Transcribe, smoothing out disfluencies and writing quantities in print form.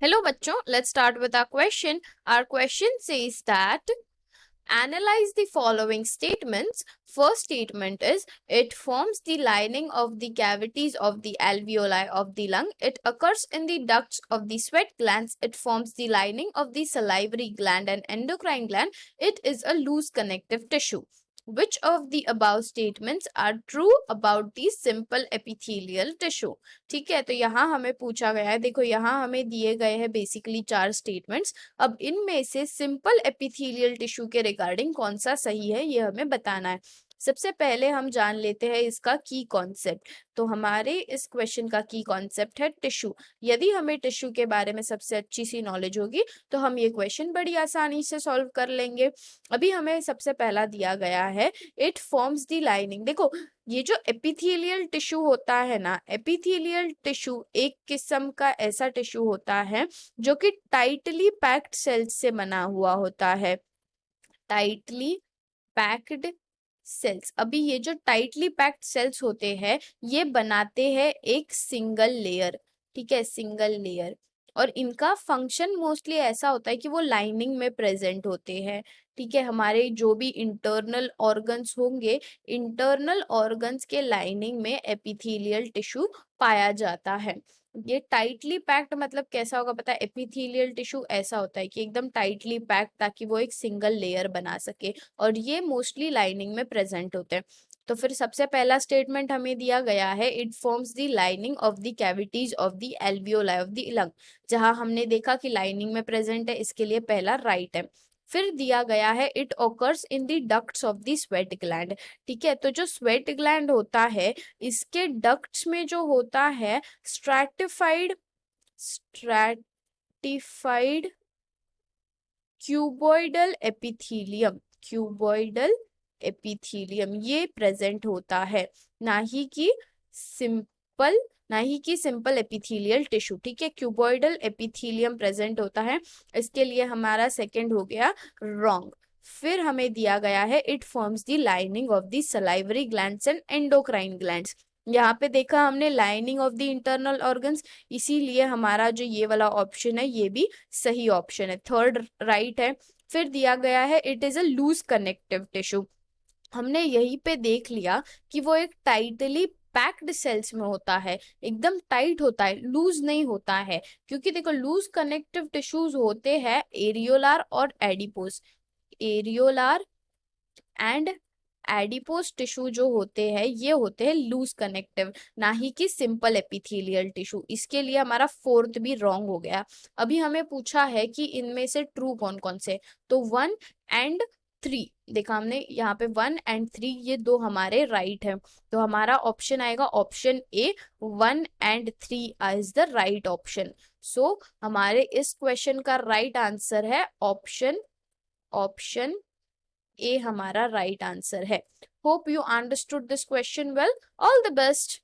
Hello, bachcho. Let's start with our question. Our question says that analyze the following statements. First statement is it forms the lining of the cavities of the alveoli of the lung. It occurs in the ducts of the sweat glands. It forms the lining of the salivary gland and endocrine gland. It is a loose connective tissue. Which of the above statements are true about the simple epithelial tissue? ठीक है, तो यहाँ हमें पूछा गया है, देखो यहाँ हमें दिए गए हैं बेसिकली 4 स्टेटमेंट्स। अब इनमें से सिंपल एपिथेलियल टिश्यू के रिगार्डिंग कौन सा सही है ये हमें बताना है। सबसे पहले हम जान लेते हैं इसका की कॉन्सेप्ट। तो हमारे इस क्वेश्चन का की कॉन्सेप्ट है टिश्यू। यदि हमें टिश्यू के बारे में सबसे अच्छी सी नॉलेज होगी तो हम ये क्वेश्चन बड़ी आसानी से सॉल्व कर लेंगे। अभी हमें सबसे पहला दिया गया है इट फॉर्म्स द लाइनिंग। देखो ये जो एपिथेलियल टिश्यू होता है ना, एपिथेलियल टिश्यू एक किस्म का ऐसा टिश्यू होता है जो कि टाइटली पैक्ड सेल्स से बना हुआ होता है। टाइटली पैक्ड सेल्स, अभी ये जो टाइटली पैक्ड सेल्स होते हैं ये बनाते हैं एक सिंगल लेयर। ठीक है, सिंगल लेयर। और इनका फंक्शन मोस्टली ऐसा होता है कि वो लाइनिंग में प्रेजेंट होते हैं। ठीक है, हमारे जो भी इंटरनल ऑर्गन्स होंगे, इंटरनल ऑर्गन्स के लाइनिंग में एपिथेलियल टिश्यू पाया जाता है। ये टाइटली पैक्ड मतलब कैसा होगा पता है? एपिथेलियल टिश्यू ऐसा होता है कि एकदम टाइटली पैक्ड ताकि वो एक सिंगल लेयर बना सके, और ये मोस्टली लाइनिंग में प्रेजेंट होते हैं। तो फिर सबसे पहला स्टेटमेंट हमें दिया गया है it forms the lining of the cavities of the alveoli of the lung. जहां हमने देखा कि लाइनिंग में प्रेजेंट है, इसके लिए पहला राइट है। फिर दिया गया है it occurs in the ducts of the sweat gland. ठीक है, तो जो स्वेट ग्लैंड होता है इसके डक्ट्स में जो होता है stratified cuboidal epithelium, cuboidal epithelium ये प्रेजेंट होता है, ना ही कि सिंपल एपिथेलियल टिश्यू। ठीक है, क्यूबॉइडल एपिथीलियम प्रेजेंट होता है, इसके लिए हमारा सेकंड हो गया रॉन्ग। फिर हमें दिया गया है it forms the lining of the salivary glands and endocrine glands. यहाँ पे देखा हमने lining of the internal organs, इसीलिए हमारा जो ये वाला ऑप्शन है ये भी सही ऑप्शन है, थर्ड राइट है। फिर दिया गया है it is a loose connective tissue. हमने यहीं पे देख लिया कि वो एक टाइटली पैक्ड सेल्स में होता है, एकदम टाइट होता है, लूज नहीं होता है। क्योंकि देखो लूज कनेक्टिव टिश्यूज होते हैं एरियोलार और एडिपोज। एरियोलार एंड एडिपोज टिश्यू जो होते हैं ये होते हैं लूज कनेक्टिव, ना ही कि सिंपल एपिथेलियल टिश्यू। इसके लिए हमारा फोर्थ भी रॉन्ग हो गया। अभी हमें पूछा है कि इनमें से ट्रू कौन कौन से, तो 1 और 3 देखा हमने यहाँ पे 1 और 3 ये दो हमारे राइट है। तो हमारा ऑप्शन आएगा ऑप्शन ए, 1 और 3 इज द राइट ऑप्शन। सो हमारे इस क्वेश्चन का राइट आंसर है ऑप्शन ए हमारा राइट आंसर है। Hope you understood this question well. All the best.